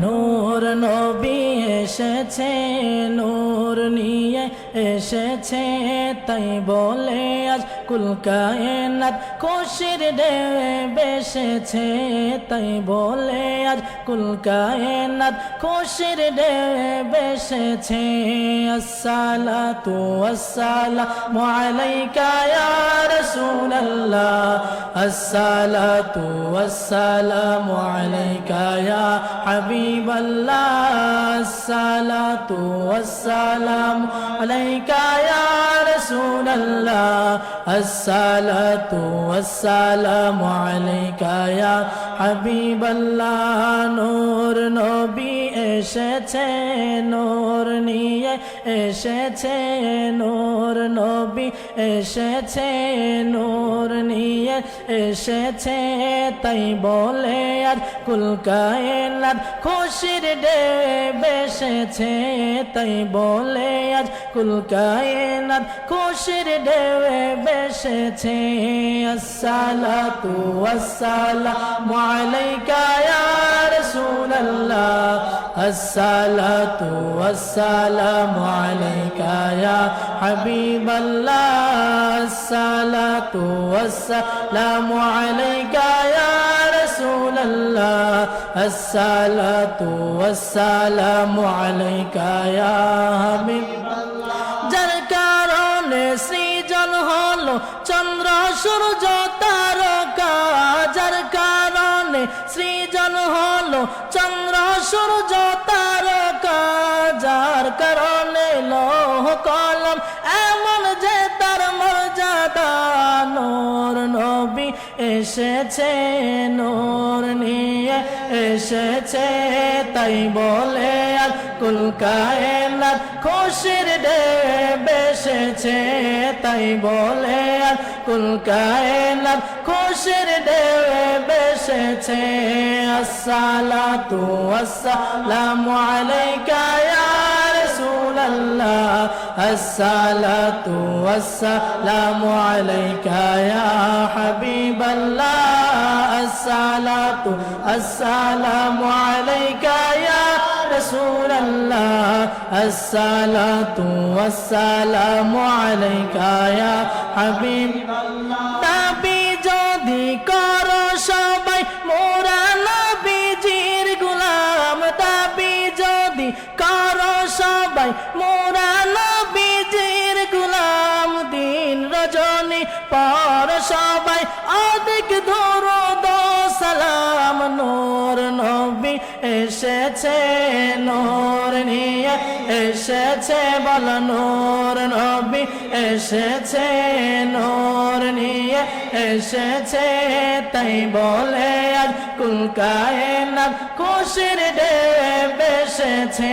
নূর নবী এসেছে নূর নিয়ে এসেছে তাই বলে আজ কুল কায়নাত খুশির ঢেউয়ে বেসেছে তাই বলে আজ কুল কায়নাত খুশির ঢেউয়ে বেসেছে আসসালাতু ওয়াসসালামু আলাইকা ইয়া রাসূলুল্লাহ আসসালাতু ওয়াসসালামু আলাইকা ইয়া হাবিবাল্লাহ আসসালাতু ওয়াসসালামু আলাইকা ইয়া রাসূলুল্লাহ আসসালাতু ওয়াসসালামু আলাইকা ইয়া হাবিবাল্লাহ নূর নবী এসেছে নূর নিয়ে এসেছে নূর নবী এসেছে নূর নিয়ে এসেছে তাই বলে আজ কুল কায়নাত খুশির ঢেউয়ে বেসেছে তাই বলে আজ কুল কায়নাত খুশির ঢেউয়ে বেসেছে আসসালাতু ওয়াসসালামু আলাইকা ইয়া রাসূলুল্লাহ আসসালাতু ওয়াসসালামু আলাইকা ইয়া হাবিবাল্লাহ আসসালাতু ওয়াসসালামু আলাইকা ইয়া রাসূলুল্লাহ আসসালাতু ওয়াসসালামু আলাইকা ইয়া হাবিবাল্লাহ যার কারণে সৃজন হলো চন্দ্র সূর্য তারকা যার কারণে সৃজন হলো চন্দ্র সূর্য তারকা যার কারণে লৌহ কলম এমন যে তার মর্যাদা নূর নবী এসেছে নূর নিয়ে এসেছে তাই বলে আজ কুল কায়নাত খুশির ঢেউয়ে বেসেছে তাই বলে আজ কুল কায়নাত খুশির ঢেউয়ে বেসেছে আসসালাতু ওয়াসসালামু আলাইকা ইয়া রাসূলুল্লাহ আসসালাতু ওয়াসসালামু আলাইকা ইয়া হাবিবাল্লাহ আসসালাতু ওয়াসসালামু আলাইকা ইয়া রাসূলুল্লাহ আসসালাতু ওয়াসসালামু আলাইকা ইয়া হাবিবাল্লাহ দাবি যদি করো সবাই মোরা নবীজির গোলাম দাবি যদি করো সবাই মোরা নবীজির গোলাম দিন রজনী পর সবাই অধিক দরুদ ও সালাম নূর নবী এসেছে নূর নিয়ে এসেছে বল নূর নবী এসেছে নূর নিয়ে এসেছে তাই বলে আজ কুল কায়নাত খুশির ঢেউয়ে বেসেছে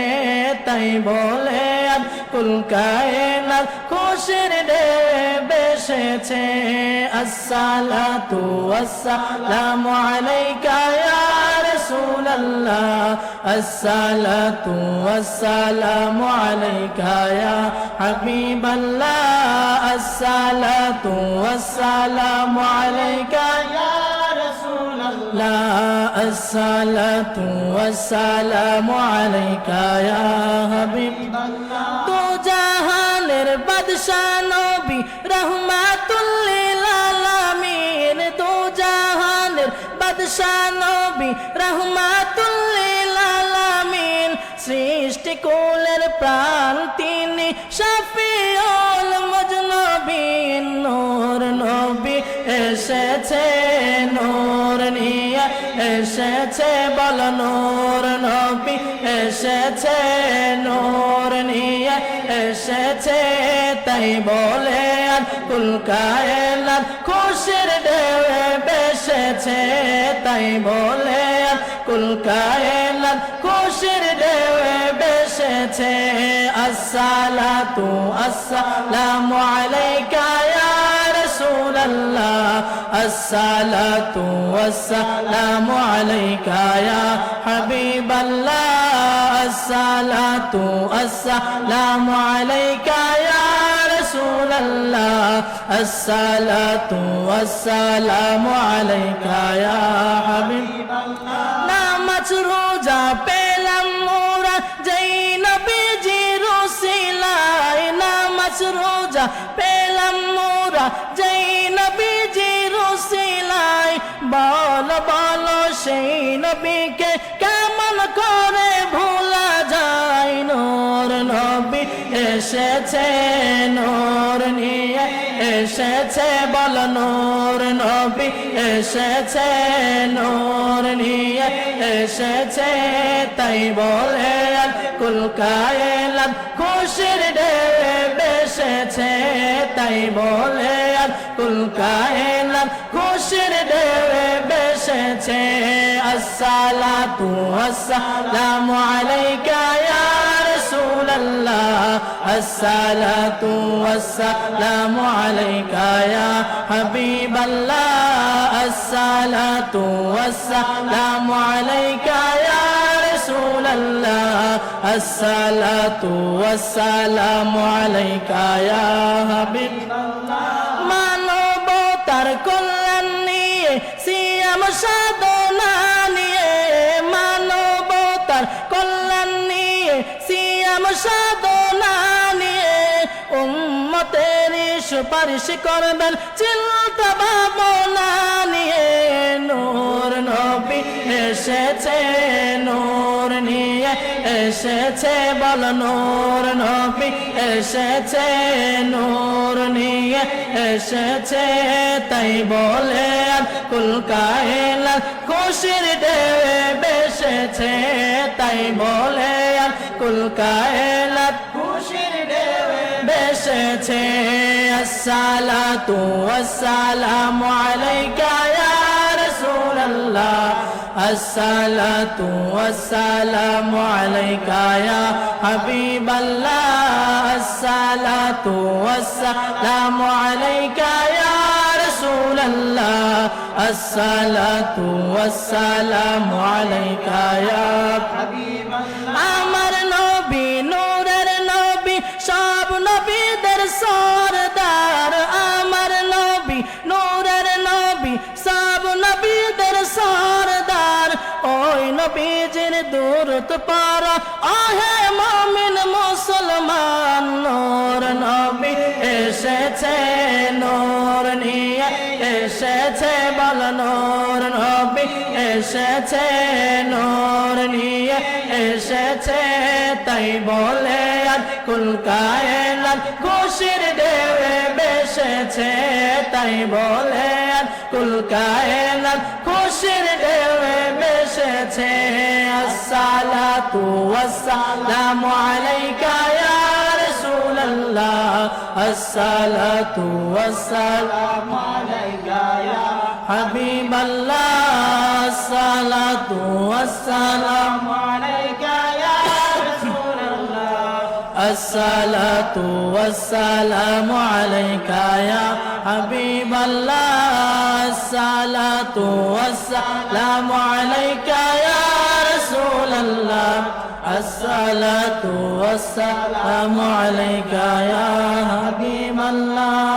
তাই বলে আজ কুল কায়নাত খুশির ঢেউয়ে বেসেছে আসসালাতু ওয়াসসালামু আলাইকা ইয়া রাসূলুল্লাহ আসসালাতু ওয়াসসালামু আলাইকা ইয়া হাবিবাল্লাহ আসসালাতু ওয়াসসালামু আলাইকা ইয়া রাসূলুল্লাহ আসসালাতু ওয়াসসালামু আলাইকা ইয়া হাবিবাল্লাহ দু জাহানের বাদশা নবী রহমাতুল লিল আলামিন দু জাহানের বাদশা নবী রহমাতুল লিল আলামিন সৃষ্টি কুলের প্রাণ তিনি শফিউল মুজনবিন নূর নবী এসেছে নূর নিয়ে এসেছে বল নূর নবী এসেছে নূর নিয়ে এসেছে তাই বলে আজ কুল কায়নাত খুশির ঢেউয়ে বেসেছে তাই বলে আজ কুল কায়নাত খুশির ঢেউয়ে বেসেছে আসসালাতু ওয়াসসালামু আলাইকা ইয়া রাসূলুল্লাহ আসসালাতু ওয়াসসালামু আলাইকা ইয়া হাবিবাল্লাহ আসসালাতু ওয়াসসালামু আলাইকা ইয়া রাসূলুল্লাহ আসসালাতু ওয়াসসালামু আলাইকা ইয়া হাবিবাল্লাহ নামাজ রোজা পেল পেলাম মোরা যেই নবীজির উসিলায় বল বল সেই নবীকে কেমন করে ভোলা যায় নূর নবী এসেছে নূর নিয়ে এসেছে বল নূর নবী এসেছে নূর নিয়ে এসেছে তাই বলে আল কুল কায়নাত খুশির ঢেউয়ে ভেসেছে তাই বলে আল কুল কায়নাত খুশির ঢেউয়ে ভেসেছে আসসালাতু ওয়াসসালামু আলাইকা ইয়া রাসূলুল্লাহ আসসালাতু ওয়াসসালামু আলাইকা ইয়া হাবিবাল্লাহ আসসালাতু ওয়াসসালামু আলাইকা ইয়া রাসূলুল্লাহ আসসালাতু ওয়াসসালামু আলাইকা ইয়া হাবিবাল্লাহ মানবতার কল্যাণ নিয়ে সিয়াম সাধনা নিয়ে মানবতার কল্যাণ নিয়ে সিয়াম সাধনা নিয়ে উম্মতের সুপারিশ করবেন চিন্তা ভাবনা নিয়ে নূর নবী এসেছে নূর নিয়ে এসেছে বল নূর নবী এসেছে নূর নিয়ে এসেছে তাই বলে আর কুল কায়নাত খুশির ঢেউয়ে ভেসেছে তাই বলে আর কুল কায়নাত খুশির ঢেউয়ে ভেসেছে আসসালাতু ওয়াসসালামু আলাইকা ইয়া রাসূলুল্লাহ আসসালাতু ওয়াসসালামু আলাইকা ইয়া হাবিবাল্লাহ আসসালাতু ওয়াসসালামু আলাইকা ইয়া রাসূলুল্লাহ আসসালাতু ওয়াসসালামু আলাইকা ইয়া হাবিবাল্লাহ আমার নবী নূরের নবী সব নবীদের সরদার আমার নবী নূরের নবী সব নবীদের সরদার ওই নবীজির দূরত পারা আহে মুমিন মুসলমান নূর নবী এসেছে নূর নিয়ে এসেছে বল নূর নবী এসেছে নূর নিয়ে এসেছে তাই বলে আর কুল কায়নাত খুশির ঢেউয়ে ভেসেছে তাই বলে আর কুল কায়নাত খুশির ঢেউয়ে ভেসেছে আসসালাতু ওয়াসসালামু আলাইকা ইয়া রাসূলুল্লাহ আসসালাতু ওয়াসসালামু আলাইকা ইয়া হাবিবাল্লাহ আসসালাতু ওয়াসসালামু আলাইকা ইয়া রাসূলুল্লাহ আসসালাতু ওয়াসসালামু আলাইকা ইয়া হাবিবাল্লাহ আসসালাতু ওয়াসসালামু আলাইকা ইয়া রাসূলুল্লাহ আসসালাতু ওয়াসসালামু আলাইকা ইয়া হাবিবাল্লাহ